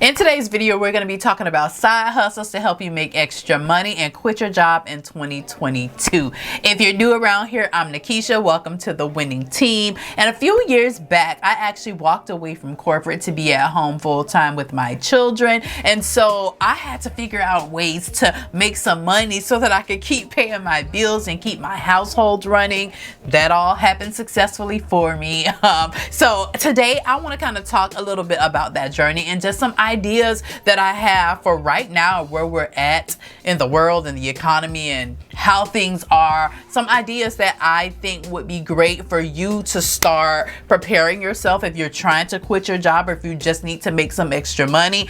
In today's video, we're going to be talking about side hustles to help you make extra money and quit your job in 2022. If you're new around here, I'm Nakisha. Welcome to the winning team. And a few years back, I actually walked away from corporate to be at home full time with my children. And so I had to figure out ways to make some money so that I could keep paying my bills and keep my household running. That all happened successfully for me. So today I want to kind of talk a little bit about that journey and just some ideas that I have for right now, where we're at in the world and the economy and how things are. Some ideas that I think would be great for you to start preparing yourself if you're trying to quit your job or if you just need to make some extra money.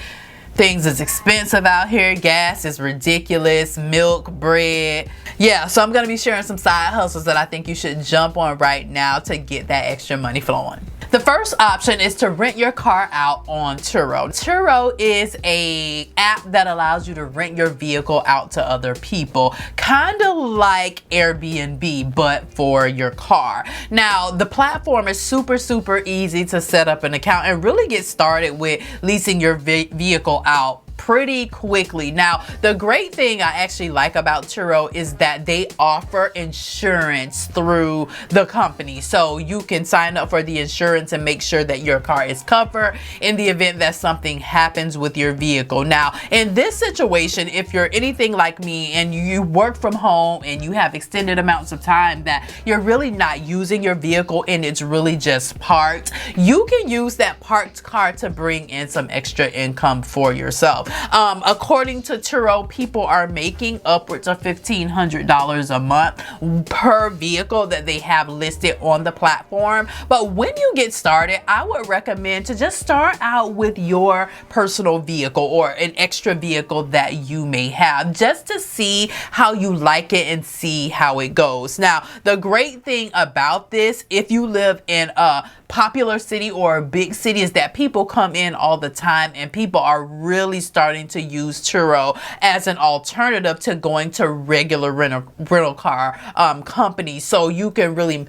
Things is expensive out here. Gas is ridiculous. Milk, bread. Yeah, so I'm going to be sharing some side hustles that I think you should jump on right now to get that extra money flowing. The first option is to rent your car out on Turo. Turo is an app that allows you to rent your vehicle out to other people, kind of like Airbnb, but for your car. Now, the platform is super easy to set up an account and really get started with leasing your vehicle out pretty quickly. Now, the great thing I actually like about Turo is that they offer insurance through the company. So you can sign up for the insurance and make sure that your car is covered in the event that something happens with your vehicle. Now, in this situation, if you're anything like me and you work from home and you have extended amounts of time that you're really not using your vehicle and it's really just parked, you can use that parked car to bring in some extra income for yourself. According to Turo, people are making upwards of $1,500 a month per vehicle that they have listed on the platform. But when you get started, I would recommend to just start out with your personal vehicle or an extra vehicle that you may have, just to see how you like it and see how it goes. Now, the great thing about this, if you live in a popular city or a big city, is that people come in all the time and people are really starting to use Turo as an alternative to going to regular rental car companies. So you can really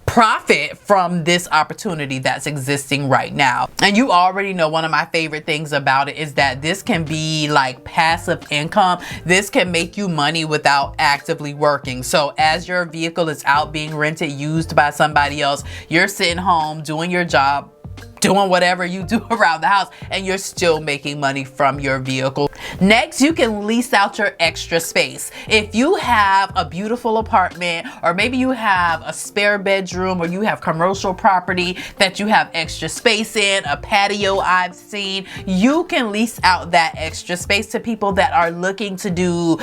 profit from this opportunity that's existing right now. And you already know one of my favorite things about it is that this can be like passive income. This can make you money without actively working. So as your vehicle is out being rented, used by somebody else, you're sitting home doing your job, doing whatever you do around the house, and you're still making money from your vehicle. Next, you can lease out your extra space. If you have a beautiful apartment, or maybe you have a spare bedroom, or you have commercial property that you have extra space in, a patio I've seen, you can lease out that extra space to people that are looking to do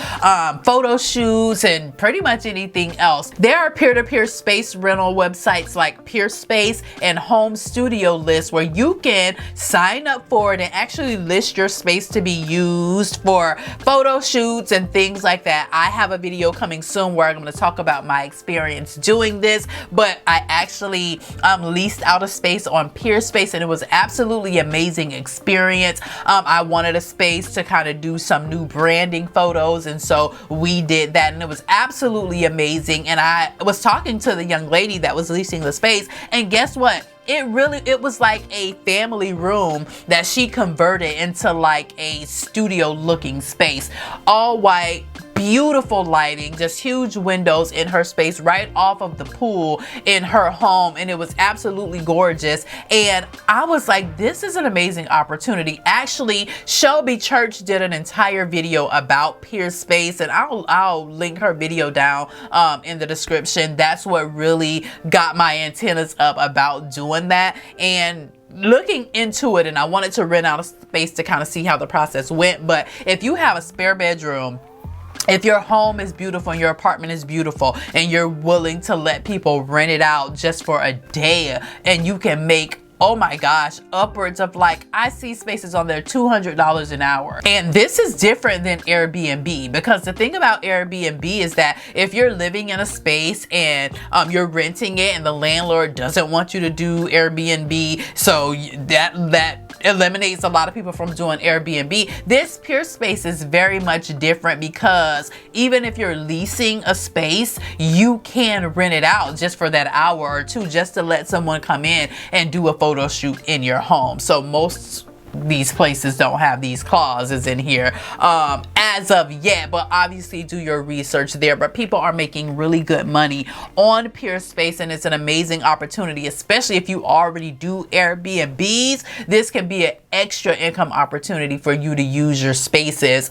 photo shoots and pretty much anything else. There are peer-to-peer space rental websites like PeerSpace and Home Studio List, where you can sign up for it and actually list your space to be used for photo shoots and things like that. I have a video coming soon where I'm going to talk about my experience doing this, but I actually leased out a space on PeerSpace and it was absolutely amazing experience. I wanted a space to kind of do some new branding photos, and so we did that and it was absolutely amazing. And I was talking to the young lady that was leasing the space, and guess what? It was like a family room that she converted into like a studio looking space. All white, beautiful lighting, just huge windows in her space right off of the pool in her home, and it was absolutely gorgeous. And I was like, this is an amazing opportunity. Actually, Shelby Church did an entire video about PeerSpace, and I'll link her video down in the description. That's what really got my antennas up about doing that and looking into it. And I wanted to rent out a space to kind of see how the process went. But if you have a spare bedroom, if your home is beautiful and your apartment is beautiful and you're willing to let people rent it out just for a day, and you can make, oh my gosh, upwards of, like, I see spaces on there $200 an hour. And this is different than Airbnb, because the thing about Airbnb is that if you're living in a space and you're renting it and the landlord doesn't want you to do Airbnb, so that eliminates a lot of people from doing Airbnb. This PeerSpace is very much different, because even if you're leasing a space, you can rent it out just for that hour or two, just to let someone come in and do a photo shoot in your home. So most these places don't have these clauses in here as of yet, but obviously do your research there. But people are making really good money on Peerspace, and it's an amazing opportunity, especially if you already do Airbnbs. This can be an extra income opportunity for you to use your spaces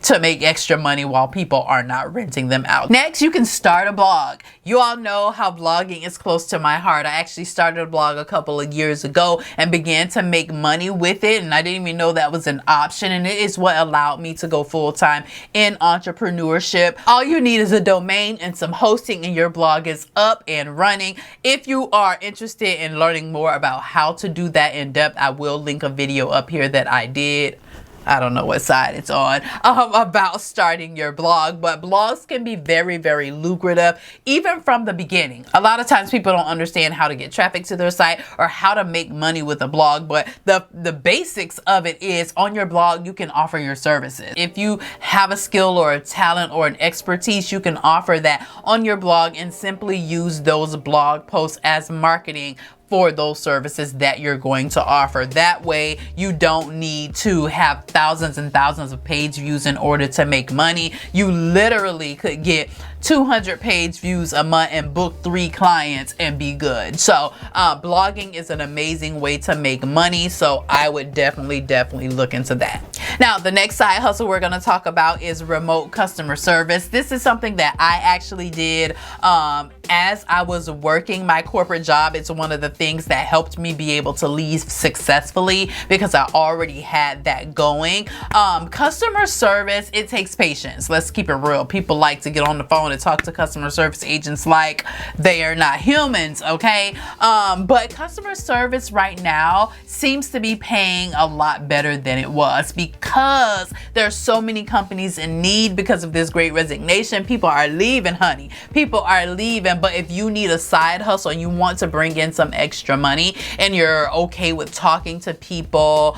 to make extra money while people are not renting them out. Next, you can start a blog. You all know how blogging is close to my heart. I actually started a blog a couple of years ago and began to make money with it, and I didn't even know that was an option, and it is what allowed me to go full-time in entrepreneurship. All you need is a domain and some hosting, and your blog is up and running. If you are interested in learning more about how to do that in depth, I will link a video up here that I did. I don't know what side it's on, about starting your blog, but blogs can be very, very lucrative, even from the beginning. A lot of times people don't understand how to get traffic to their site or how to make money with a blog, but the basics of it is on your blog, you can offer your services. If you have a skill or a talent or an expertise, you can offer that on your blog and simply use those blog posts as marketing for those services that you're going to offer. That way you don't need to have thousands and thousands of page views in order to make money. You literally could get 200 page views a month and book 3 clients and be good. So blogging is an amazing way to make money, so I would definitely look into that. Now, the next side hustle we're going to talk about is remote customer service. This is something that I actually did as I was working my corporate job. It's one of the things that helped me be able to leave successfully because I already had that going. Customer service, it takes patience. Let's keep it real. People like to get on the phone and talk to customer service agents like they are not humans, okay? But customer service right now seems to be paying a lot better than it was because there's so many companies in need because of this great resignation. People are leaving, honey. People are leaving. But if you need a side hustle and you want to bring in some extra money and you're okay with talking to people,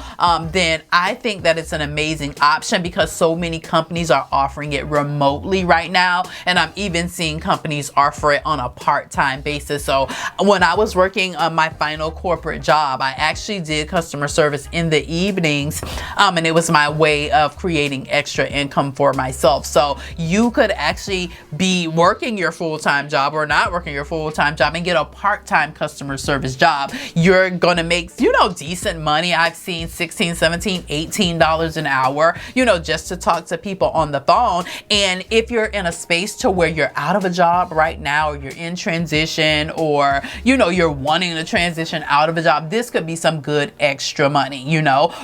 then I think that it's an amazing option because so many companies are offering it remotely right now. And I'm even seeing companies offer it on a part-time basis. So when I was working on my final corporate job, I actually did customer service in the evenings, and it was my way of creating extra income for myself. So you could actually be working your full-time job or not working your full-time job and get a part-time customer service job. You're gonna make, decent money. I've seen $16, $17, $18 an hour, just to talk to people on the phone. And if you're in a space to where you're out of a job right now, or you're in transition, or you're wanting to transition out of a job, this could be some good extra money,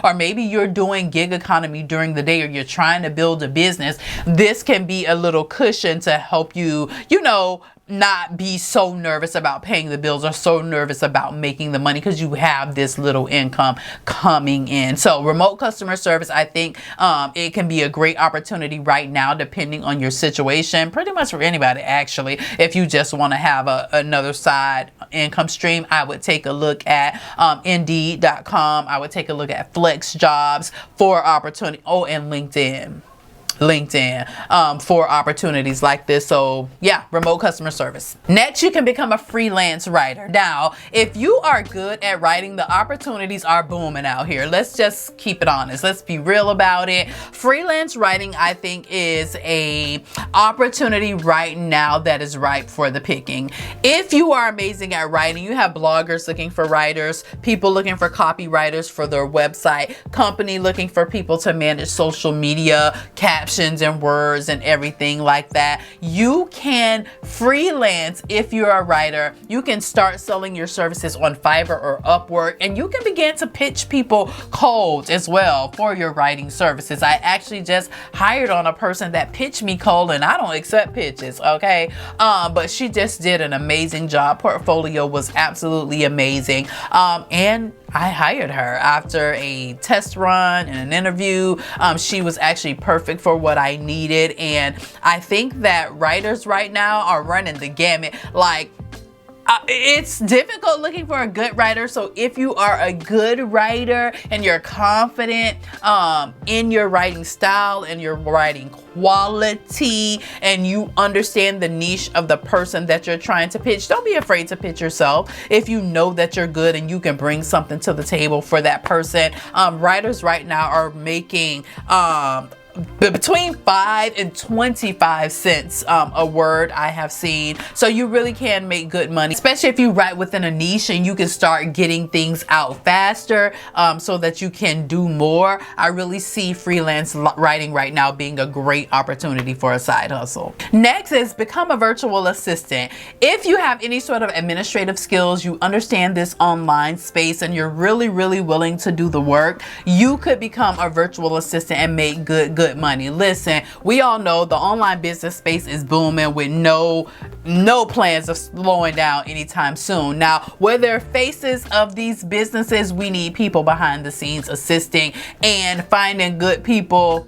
or maybe you're doing gig economy during the day, or you're trying to build a business. This can be a little cushion to help you, not be so nervous about paying the bills or so nervous about making the money because you have this little income coming in. So remote customer service, I think it can be a great opportunity right now, depending on your situation, pretty much for anybody actually. If you just want to have another side income stream, I would take a look at Indeed.com. I would take a look at Flex Jobs for opportunity. Oh, and LinkedIn for opportunities like this. So yeah, remote customer service. Next, you can become a freelance writer. Now, if you are good at writing, the opportunities are booming out here. Let's just keep it honest. Let's be real about it. Freelance writing, I think, is a opportunity right now that is ripe for the picking. If you are amazing at writing, you have bloggers looking for writers, people looking for copywriters for their website, company looking for people to manage social media, captions and words and everything like that. You can freelance if you're a writer. You can start selling your services on Fiverr or Upwork, and you can begin to pitch people cold as well for your writing services. I actually just hired on a person that pitched me cold, and I don't accept pitches, okay? But she just did an amazing job. Portfolio was absolutely amazing. And I hired her after a test run and an interview. She was actually perfect for what I needed. And I think that writers right now are running the gamut. Like, It's difficult looking for a good writer. So if you are a good writer and you're confident in your writing style and your writing quality, and you understand the niche of the person that you're trying to pitch, don't be afraid to pitch yourself. If you know that you're good and you can bring something to the table for that person, writers right now are making between 5 and 25 cents a word, I have seen. So you really can make good money, especially if you write within a niche and you can start getting things out faster so that you can do more. I really see freelance writing right now being a great opportunity for a side hustle. Next is become a virtual assistant. If you have any sort of administrative skills, you understand this online space, and you're really willing to do the work, you could become a virtual assistant and make good money. Listen, we all know the online business space is booming with no plans of slowing down anytime soon. Now, we're the faces of these businesses. We need people behind the scenes assisting and finding good people.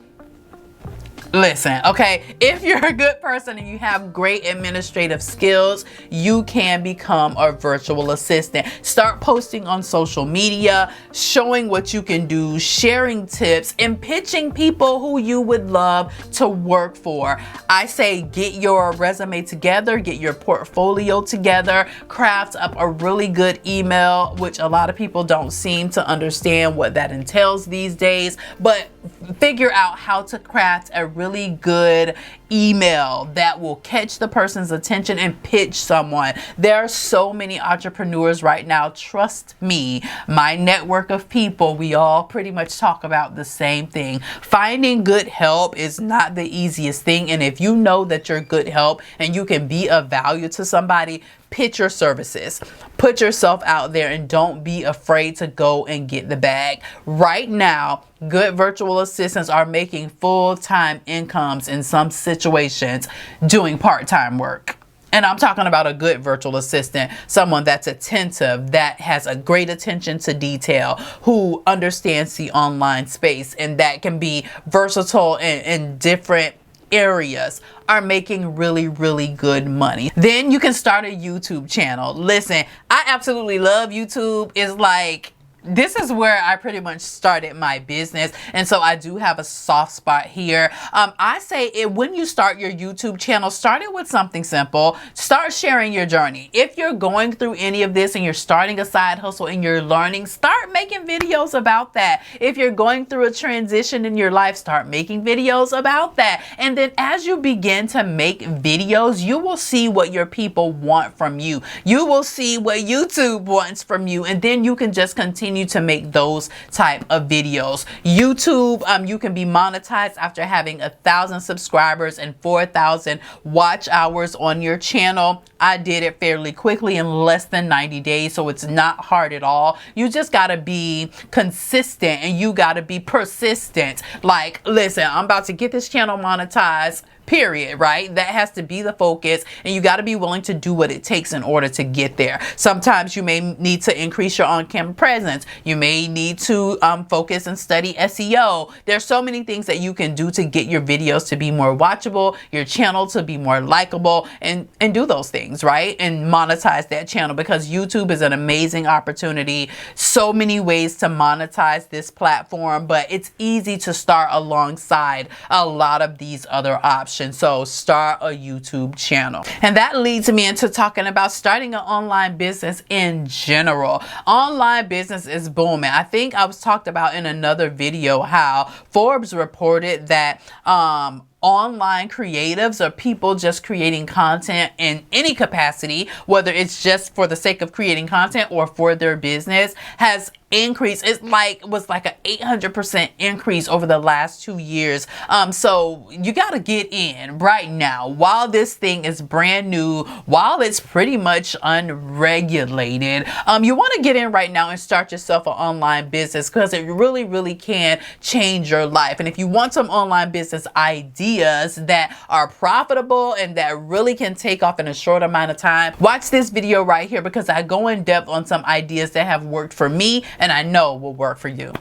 Listen, okay, if you're a good person and you have great administrative skills, you can become a virtual assistant. Start posting on social media, showing what you can do, sharing tips, and pitching people who you would love to work for. I say get your resume together, get your portfolio together, craft up a really good email, which a lot of people don't seem to understand what that entails these days, but figure out how to craft a really good email that will catch the person's attention and pitch someone. There are so many entrepreneurs right now. Trust me, my network of people, we all pretty much talk about the same thing. Finding good help is not the easiest thing. And if you know that you're good help and you can be of value to somebody, pitch your services. Put yourself out there and don't be afraid to go and get the bag. Right now, good virtual assistants are making full-time incomes in some situations doing part-time work. And I'm talking about a good virtual assistant, someone that's attentive, that has a great attention to detail, who understands the online space, and that can be versatile in different areas, are making really good money. Then you can start a YouTube channel. Listen, I absolutely love YouTube. It's like, this is where I pretty much started my business, and so I do have a soft spot here. I say when you start your YouTube channel, start it with something simple. Start sharing your journey. If you're going through any of this and you're starting a side hustle and you're learning, start making videos about that. If you're going through a transition in your life, start making videos about that. And then as you begin to make videos, you will see what your people want from you. You will see what YouTube wants from you, and then you can just continue to make those type of videos. YouTube, you can be monetized after having 1,000 subscribers and 4,000 watch hours on your channel. I did it fairly quickly in less than 90 days, so it's not hard at all. You just gotta be consistent and you gotta be persistent. Like, listen, I'm about to get this channel monetized, period, right? That has to be the focus, and you got to be willing to do what it takes in order to get there. Sometimes you may need to increase your on-camera presence. You may need to focus and study SEO. There's so many things that you can do to get your videos to be more watchable, your channel to be more likable, and do those things, right? And monetize that channel, because YouTube is an amazing opportunity. So many ways to monetize this platform, but it's easy to start alongside a lot of these other options. So start a YouTube channel. And that leads me into talking about starting an online business in general. Online business is booming. I think I was talked about in another video how Forbes reported that online creatives, or people just creating content in any capacity, whether it's just for the sake of creating content or for their business, has increased. It was like an 800% increase over the last 2 years. So you got to get in right now while this thing is brand new, while it's pretty much unregulated. You want to get in right now and start yourself an online business, because it really can change your life. And if you want some online business ideas that are profitable and that really can take off in a short amount of time, watch this video right here, because I go in depth on some ideas that have worked for me and I know will work for you.